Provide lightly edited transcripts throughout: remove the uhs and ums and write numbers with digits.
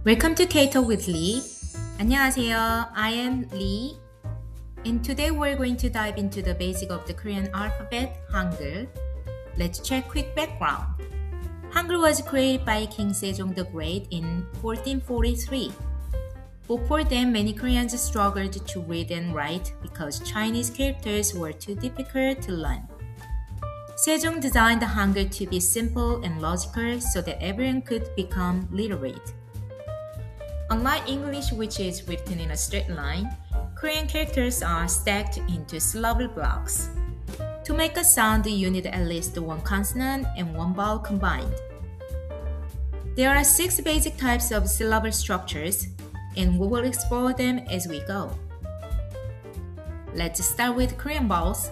Welcome to K-Talk with Lee. 안녕하세요. I am Lee. And today we're going to dive into the basic of the Korean alphabet, Hangeul. Let's check quick background. Hangeul was created by King Sejong the Great in 1443. Before then, many Koreans struggled to read and write because Chinese characters were too difficult to learn. Sejong designed the Hangeul to be simple and logical so that everyone could become literate. Unlike English, which is written in a straight line, Korean characters are stacked into syllable blocks. To make a sound, you need at least one consonant and one vowel combined. There are 6 basic types of syllable structures, and we will explore them as we go. Let's start with Korean vowels.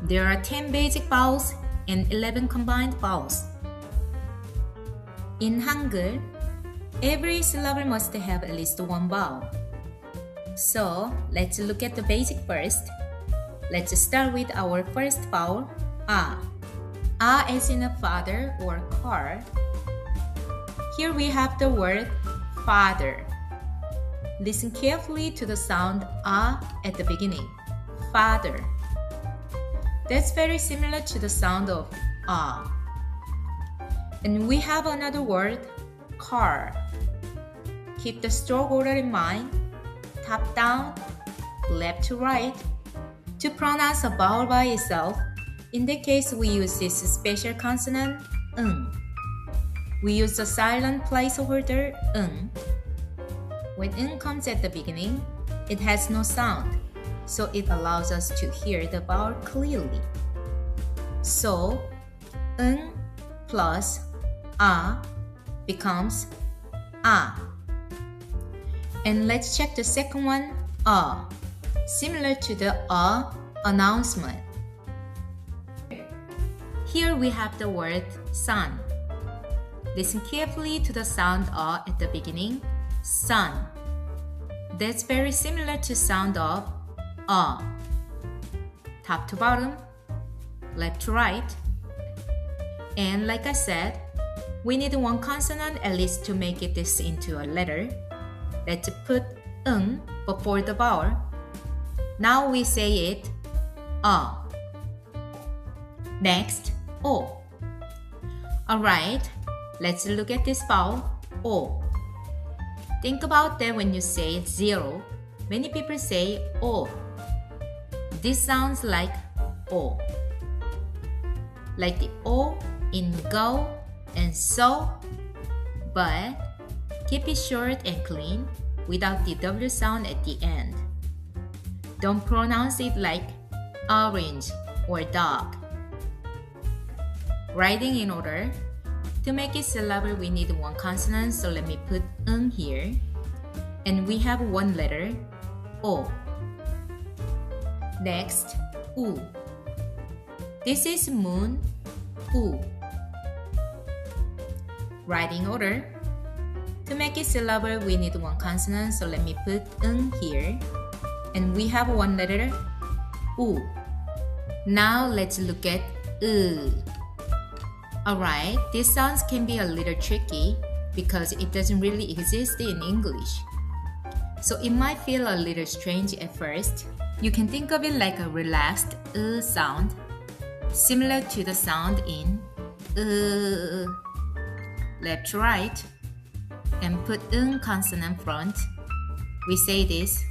There are 10 basic vowels and 11 combined vowels. In Hangeul, every syllable must have at least one vowel. So, let's look at the basic first. Let's start with our first vowel, A. A as in a father or car. Here we have the word father. Listen carefully to the sound A at the beginning. Father. That's very similar to the sound of A. And we have another word, car. Keep the stroke order in mind, top down, left to right. To pronounce a vowel by itself, in that case we use this special consonant, ng. We use the silent placeholder, ng. When ng comes at the beginning, it has no sound, so it allows us to hear the vowel clearly. So, ng plus a becomes a. And let's check the second one, a, similar to the a announcement. Here we have the word sun. Listen carefully to the sound a at the beginning, sun. That's very similar to sound of a. Top to bottom, left to right. And like I said, we need one consonant at least to make this into a letter. Let's put ng before the vowel. Now we say it, a. Next, o. Alright, let's look at this vowel, o. Think about that when you say 0. Many people say o. This sounds like o. Like the o in go and so, but keep it short and clean without the W sound at the end. Don't pronounce it like orange or dog. Writing in order. To make it syllable, we need one consonant, so let me put ng here. And we have one letter, o. Next, u. This is moon, u. Writing order. To make it syllable, we need one consonant, so let me put ng here. And we have one letter, u. Now let's look at u. Alright, these sounds can be a little tricky because it doesn't really exist in English. So it might feel a little strange at first. You can think of it like a relaxed sound, similar to the sound in left to right, and put ng consonant front. We say this,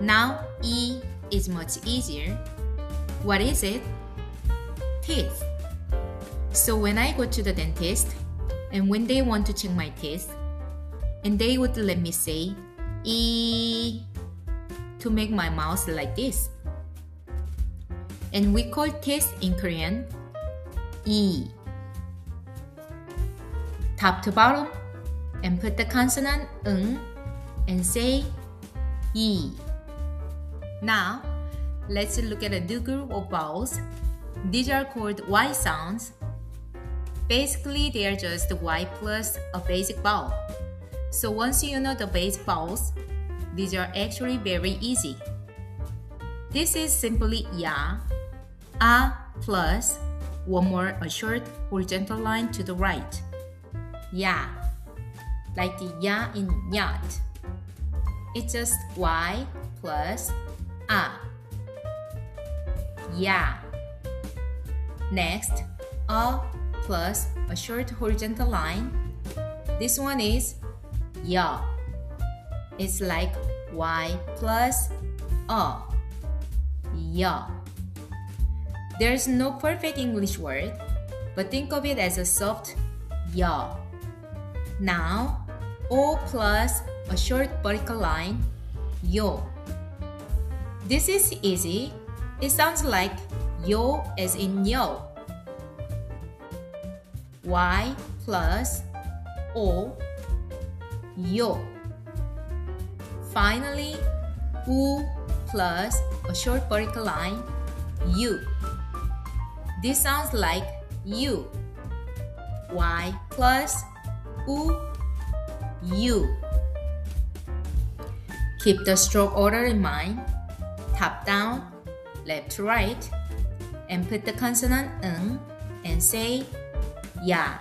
Now, e is much easier. What is it? Teeth. So when I go to the dentist, and when they want to check my teeth, and they would let me say, e, to make my mouth like this. And we call teeth in Korean, E. Top to bottom, and put the consonant ng and say E. Now, let's look at a new group of vowels. These are called Y sounds. Basically, they are just Y plus a basic vowel. So once you know the basic vowels, these are actually very easy. This is simply ya, a plus one more a short horizontal line to the right. Ya, like the ya in yacht. It's just y plus a. Ya. Next, a plus a short horizontal line. This one is ya. It's like y plus a. Ya. There's no perfect English word, but think of it as a soft ya. Now, o plus a short vertical line, yo. This is easy. It sounds like yo as in yo. Y plus o, yo. Finally, u plus a short vertical line, u. This sounds like you. Y plus u, you. Keep the stroke order in mind. Top down, left to right, and put the consonant ng and say ya.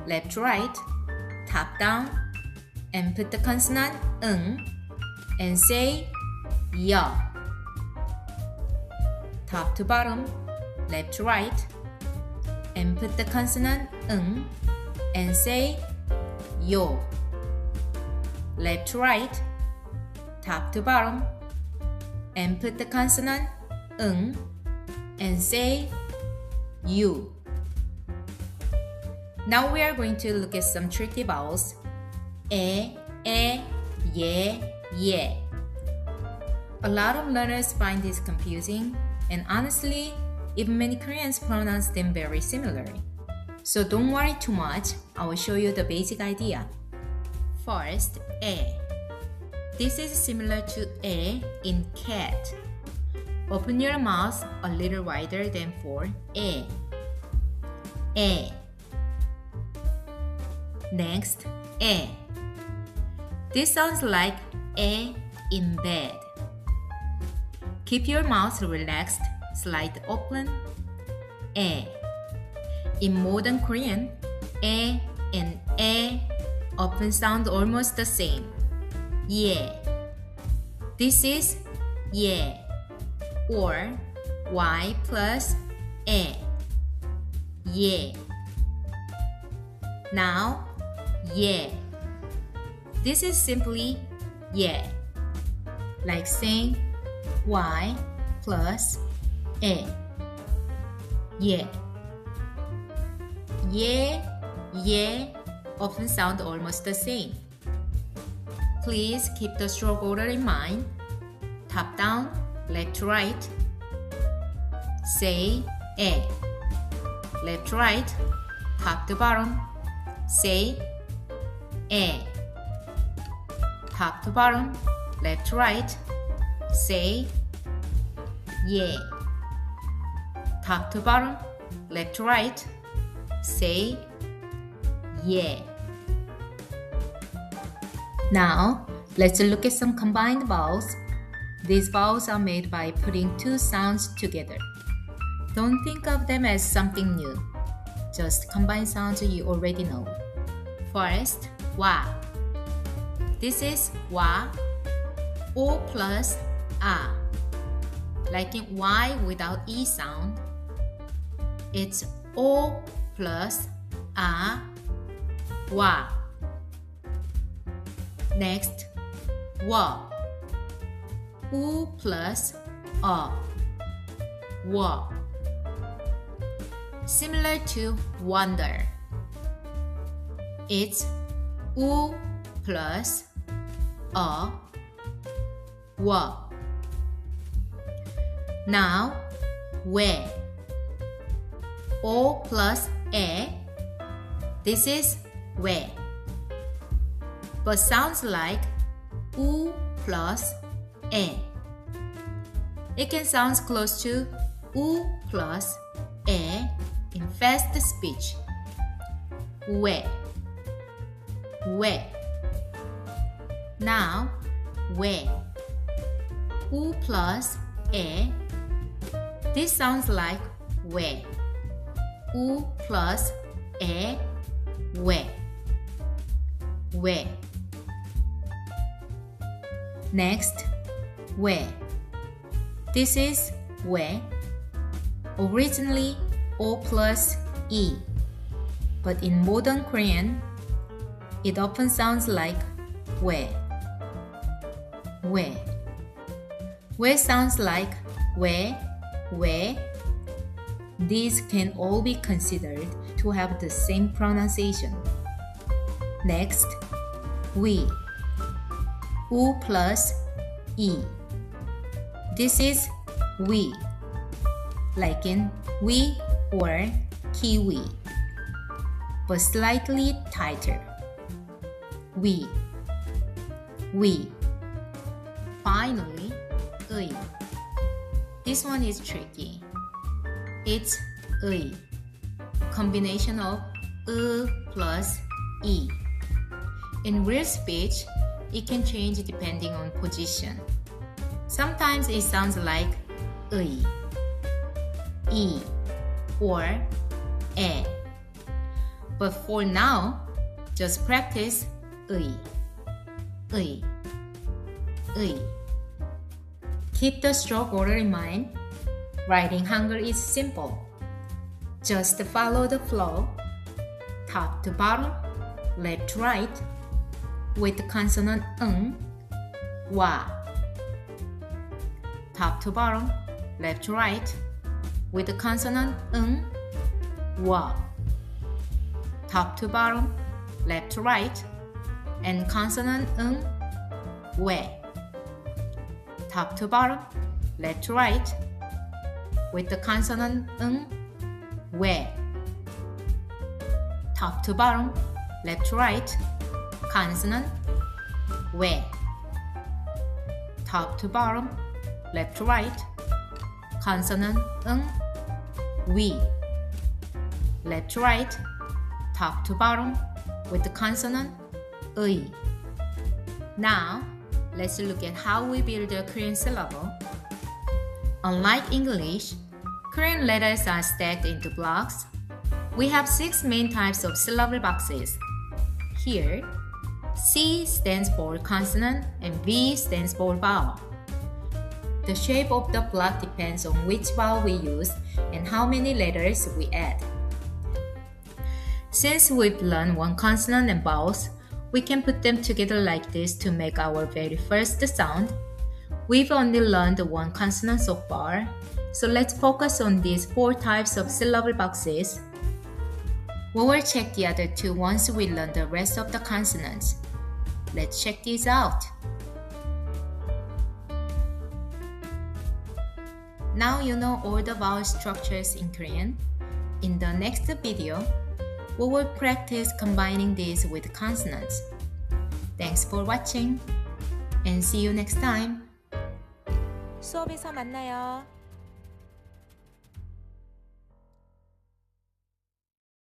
Left to right, top down, and put the consonant ng and say ya. Top to bottom, left to right, and put the consonant ng and say yo. Left to right, top to bottom, and put the consonant ng and say you. Now we are going to look at some tricky vowels. E, ye, ye. A lot of learners find this confusing, and honestly, even many Koreans pronounce them very similarly. So don't worry too much, I will show you the basic idea. First, e. This is similar to e in cat. Open your mouth a little wider than for e. E. Next, e. This sounds like e in bed. Keep your mouth relaxed, slight open. E. In modern Korean, e and e often sound almost the same. Yeah. This is yeah, or y plus e. Yeah. Now, yeah. This is simply yeah, like saying y plus e. Yeah. Yeah often sound almost the same. Please keep the stroke order in mind. Top down, left to right. Say e. Left to right, top to bottom. Say e. Top to bottom, left to right. Say yeah. Top to bottom, left to right. Say yeah. Now, let's look at some combined vowels. These vowels are made by putting two sounds together. Don't think of them as something new. Just combine sounds you already know. First, wa. This is wa, o plus a. Like in y without e sound, it's o plus a, wa. Next, wa. U plus a, wa. Similar to wonder. It's u plus a, wa. Now, we. O plus e. This is we. But sounds like u plus e. It can sound close to u plus e in fast speech. We. Now, we. U plus e. This sounds like we. U plus e, we. We. Next, we. This is we. Originally O plus E, but in modern Korean, it often sounds like we. We. We sounds like we. These can all be considered to have the same pronunciation. Next, we. U plus E. This is we, like in we or kiwi, but slightly tighter. We. Finally, 의. This one is tricky. It's 의, combination of plus e. In real speech, it can change depending on position. Sometimes it sounds like 의, e, or e. But for now, just practice 의. Keep the stroke order in mind. Writing Hangul is simple. Just follow the flow, top to bottom, left to right, with the consonant wa. Top to bottom, left to right, with the consonant wa. Top to bottom, left to right, and consonant we. Top to bottom, left to right, with the consonant we. Top to bottom, left to right, consonant we. Top to bottom, left to right, consonant we. Left to right, top to bottom, with the consonant 의. Now, let's look at how we build a Korean syllable. Unlike English, Korean letters are stacked into blocks. We have 6 main types of syllable boxes. Here, C stands for consonant and V stands for vowel. The shape of the block depends on which vowel we use and how many letters we add. Since we've learned one consonant and vowels, we can put them together like this to make our very first sound. We've only learned one consonant so far, so let's focus on these 4 types of syllable boxes. We will check the other 2 once we learn the rest of the consonants. Let's check these out. Now you know all the vowel structures in Korean. In the next video, we will practice combining these with consonants. Thanks for watching, and see you next time. 수업에서 만나요.